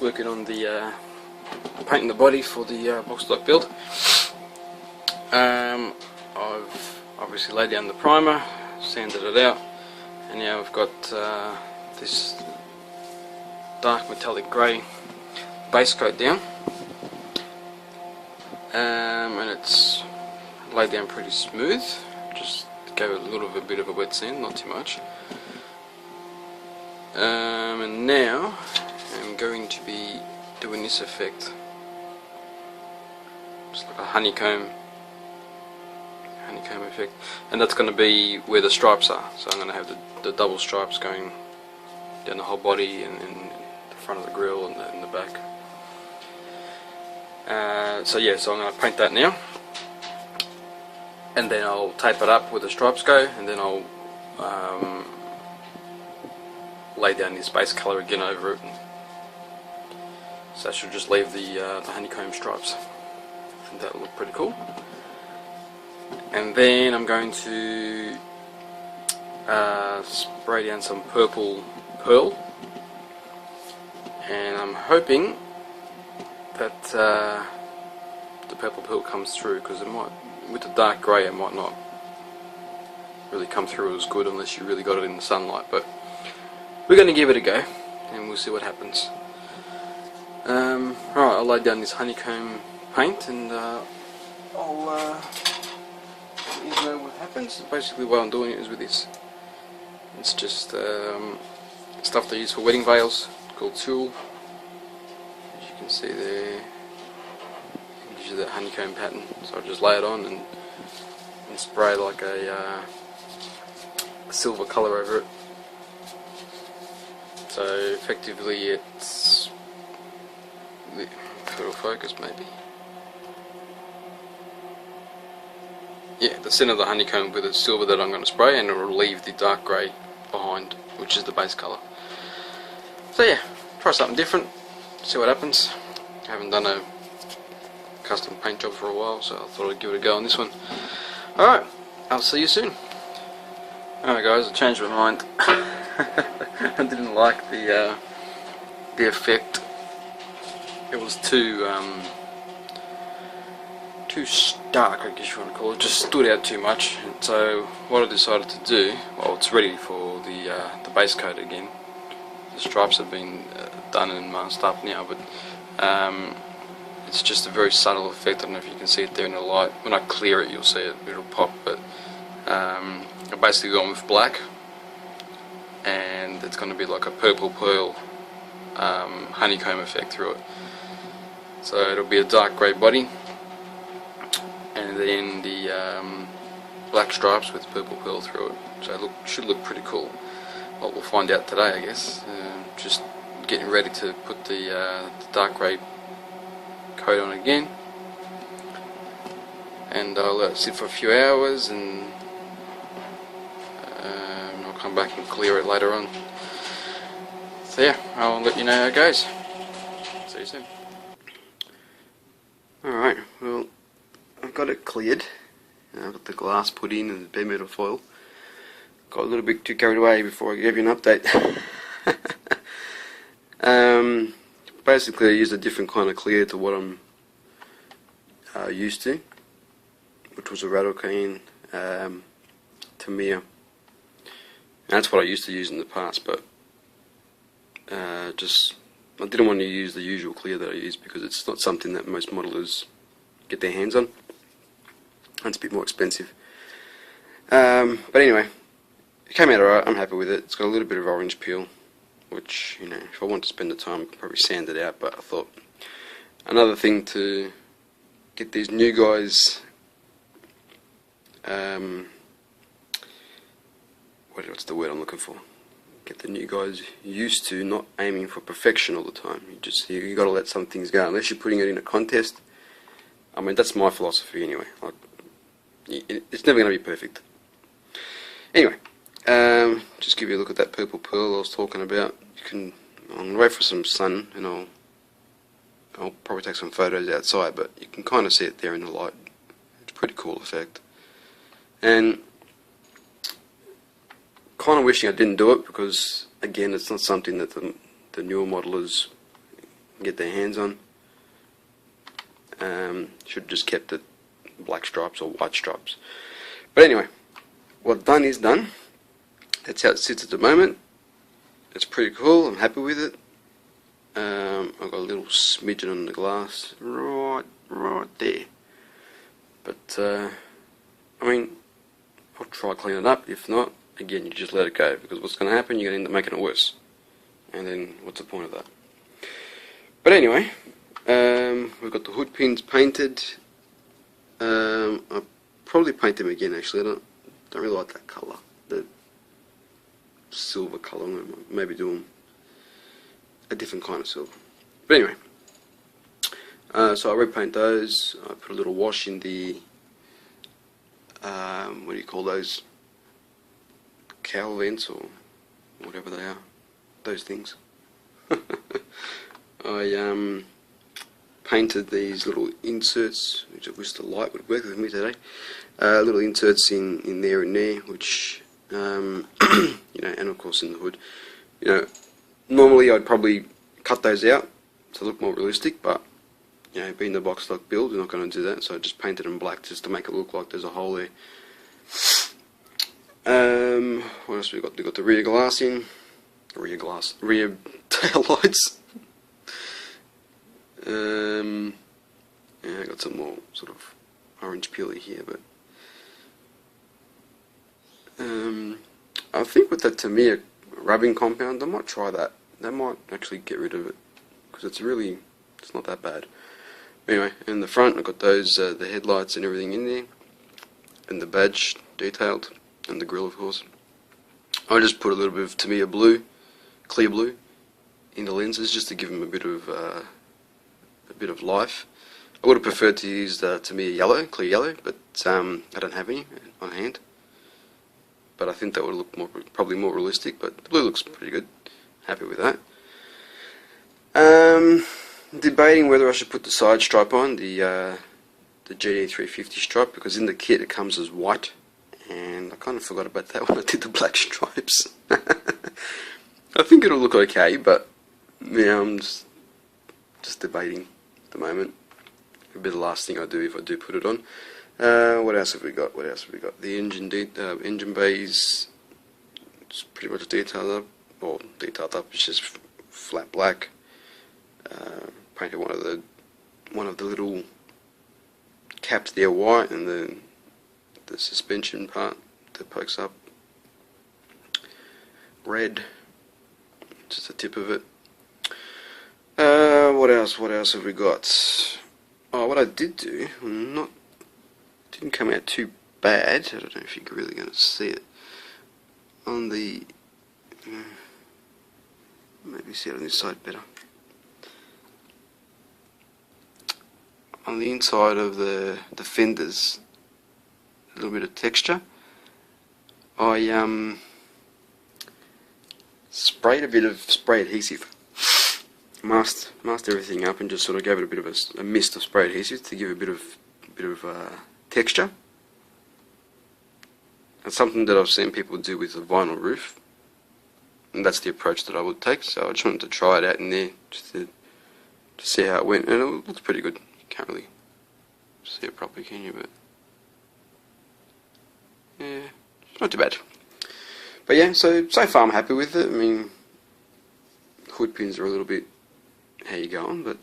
working on the painting the body for the box stock build. I've obviously laid down the primer, sanded it out, and now I've got this dark metallic grey base coat down, and it's laid down pretty smooth. Just gave it a bit of a wet sand, not too much. And now I'm going to be doing this effect. It's like a honeycomb effect, and that's going to be where the stripes are. So I'm going to have the double stripes going down the whole body and the front of the grill and the back. So I'm going to paint that now, and then I'll tape it up where the stripes go, and then I'll lay down this base colour again over it. So I should just leave the honeycomb stripes. I think that will look pretty cool. And then I'm going to spray down some purple pearl, and I'm hoping that the purple pearl comes through, because it might, with the dark grey, it might not really come through as good unless you really got it in the sunlight. But we're going to give it a go, and we'll see what happens. Alright, I'll lay down this honeycomb paint, and I'll let you know what happens. Basically what I'm doing is with this. It's just stuff they use for wedding veils, called tulle. As you can see there, it gives you that honeycomb pattern. So I just lay it on and spray like a silver colour over it. So effectively it's, if it'll focus maybe. Yeah, the centre of the honeycomb with the silver that I'm going to spray, and it will leave the dark grey behind, which is the base colour. So yeah, try something different, see what happens. I haven't done a custom paint job for a while, so I thought I'd give it a go on this one. Alright, I'll see you soon. Alright guys, I changed my mind. I didn't like the effect. It was too stark, I guess you want to call it. Just stood out too much. And so what I decided to do, well, it's ready for the base coat again. The stripes have been done and masked up now, but it's just a very subtle effect. I don't know if you can see it there in the light. When I clear it, you'll see it, it'll pop. But I've basically gone with black, and it's going to be like a purple pearl honeycomb effect through it. So it'll be a dark grey body, and then the black stripes with purple pearl through it. So it should look pretty cool. Well, we'll find out today, I guess. Just getting ready to put the dark grey coat on again, and I'll let it sit for a few hours, and I'll come back and clear it later on. So yeah, I'll let you know how it goes. See you soon. Alright, well, I've got it cleared. I've got the glass put in and the bare metal foil. Got a little bit too carried away before I gave you an update. Basically I used a different kind of clear to what I'm used to, which was a rattle cane Tamiya. That's what I used to use in the past, but I didn't want to use the usual clear that I use, because it's not something that most modelers get their hands on, and it's a bit more expensive. But anyway, it came out alright. I'm happy with it. It's got a little bit of orange peel, which, you know, if I want to spend the time I could probably sand it out, but I thought another thing to get these new guys what's the word I'm looking for? Get the new guys used to not aiming for perfection all the time. You got to let some things go, unless you're putting it in a contest. I mean, that's my philosophy anyway. Like, it's never going to be perfect. Anyway, just give you a look at that purple pearl I was talking about. I'm going to wait for some sun, and I'll probably take some photos outside, but you can kind of see it there in the light. It's a pretty cool effect. And kind of wishing I didn't do it, because again, it's not something that the newer modelers get their hands on. Should have just kept it black stripes or white stripes. But anyway, what's done is done. That's how it sits at the moment. It's pretty cool. I'm happy with it. I've got a little smidgen on the glass right there. But I mean, I'll try clean it up. If not, again, you just let it go, because what's going to happen, you're going to end up making it worse. And then what's the point of that? But anyway, we've got the hood pins painted. I'll probably paint them again. Actually, I don't really like that colour, the silver colour. Maybe do them a different kind of silver. But anyway, so I repaint those. I put a little wash in the what do you call those? Cowl vents or whatever they are. Those things. I painted these little inserts, which I wish the light would work with me today. Little inserts in there and there, which you know, and of course in the hood. You know, normally I'd probably cut those out to look more realistic, but you know, being the box stock build, we're not going to do that. So I just painted them black just to make it look like there's a hole there. What else we got? We got the rear glass in, rear tail lights. Yeah, I got some more sort of orange peely here, but I think with that Tamiya rubbing compound, I might try that. That might actually get rid of it, because it's not that bad. Anyway, in the front I've got those the headlights and everything in there, and the badge detailed, and the grille of course. I just put a little bit of Tamiya blue, clear blue, in the lenses just to give them a bit of life. I would have preferred to use the Tamiya yellow, clear yellow, but I don't have any on hand. But I think that would look probably more realistic. But the blue looks pretty good. Happy with that. Debating whether I should put the side stripe on, the GT350 stripe, because in the kit it comes as white, and I kind of forgot about that when I did the black stripes. I think it'll look okay, but yeah, I'm just debating at the moment. It'll be the last thing I do if I do put it on. What else have we got? The engine bays, it's pretty much detailed up. Well, detailed up. It's just flat black. Painted one of the little caps there white, and the suspension part that pokes up red. Just the tip of it. What else have we got? Oh, what I did do, didn't come out too bad. I don't know if you're really going to see it on the. Maybe see it on this side better. On the inside of the fenders, a little bit of texture. I sprayed a bit of spray adhesive, masked everything up, and just sort of gave it a bit of a mist of spray adhesive to give a bit of texture. It's something that I've seen people do with a vinyl roof, and that's the approach that I would take. So I just wanted to try it out in there just to see how it went, and it looks pretty good. You can't really see it properly, can you? But yeah, it's not too bad. But yeah, so far I'm happy with it. I mean, hood pins are a little bit how you going, but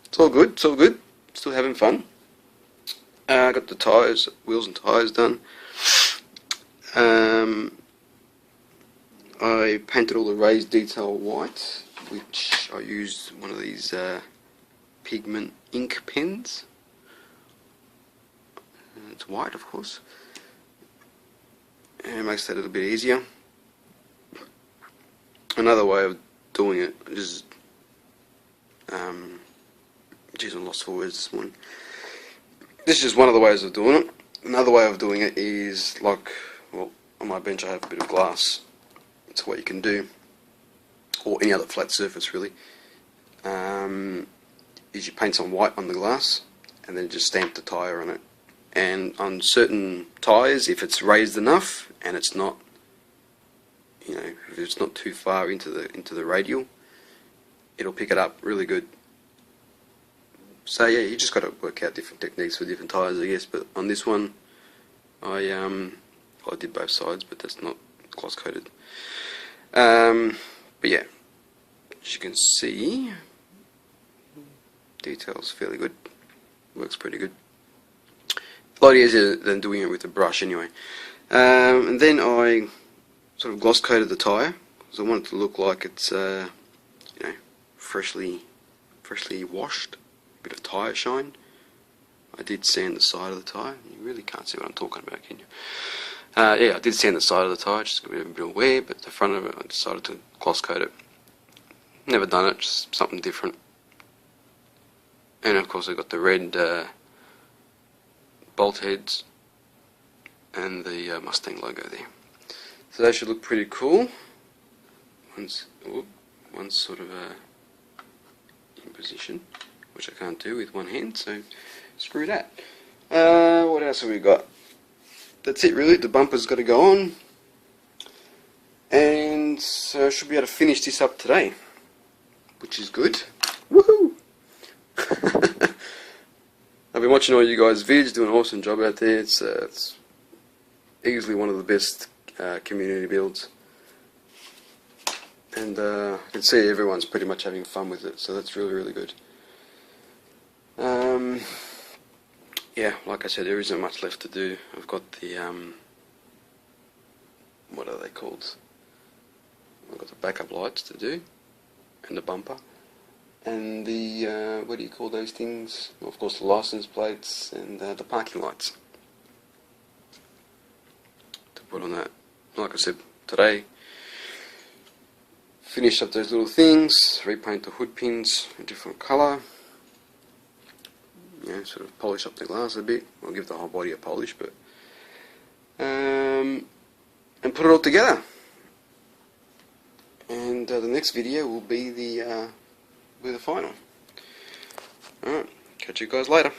it's all good. It's all good. Still having fun. I got the tyres, wheels and tyres done. I painted all the raised detail white, which I used one of these pigment ink pens. It's white, of course. And it makes that a little bit easier. Another way of doing it is, geez, I'm lost for words this morning. This is just one of the ways of doing it. Another way of doing it is, like, well, on my bench I have a bit of glass. It's what you can do, or any other flat surface really, is you paint some white on the glass and then just stamp the tyre on it. And on certain tyres, if it's raised enough and it's not, you know, if it's not too far into the radial, it'll pick it up really good. So yeah, you just got to work out different techniques for different tyres, I guess. But on this one, I did both sides, but that's not gloss coated. But yeah, as you can see, details fairly good. Works pretty good. A lot easier than doing it with a brush anyway. And then I sort of gloss coated the tyre because I want it to look like it's freshly washed. A bit of tyre shine. I did sand the side of the tyre. You really can't see what I'm talking about, can you? Yeah, I did sand the side of the tyre, just a bit of wear, but the front of it I decided to gloss coat it. Never done it, just something different. And of course I got the red bolt heads and the Mustang logo there. So they should look pretty cool. One's sort of in position, which I can't do with one hand, so screw that. What else have we got? That's it really, the bumper's got to go on. And so I should be able to finish this up today, which is good. Woohoo! I've been watching all you guys' vids, doing an awesome job out there. It's easily one of the best community builds. And I can see everyone's pretty much having fun with it, so that's really, really good. Yeah, like I said, there isn't much left to do. I've got the, what are they called? I've got the backup lights to do, and the bumper, and the, what do you call those things? Well, of course the license plates, and the parking lights to put on that. Like I said, today, finish up those little things, repaint the hood pins a different colour. Sort of polish up the glass a bit. I'll give the whole body a polish, but and put it all together. And the next video will be the final. Alright, catch you guys later.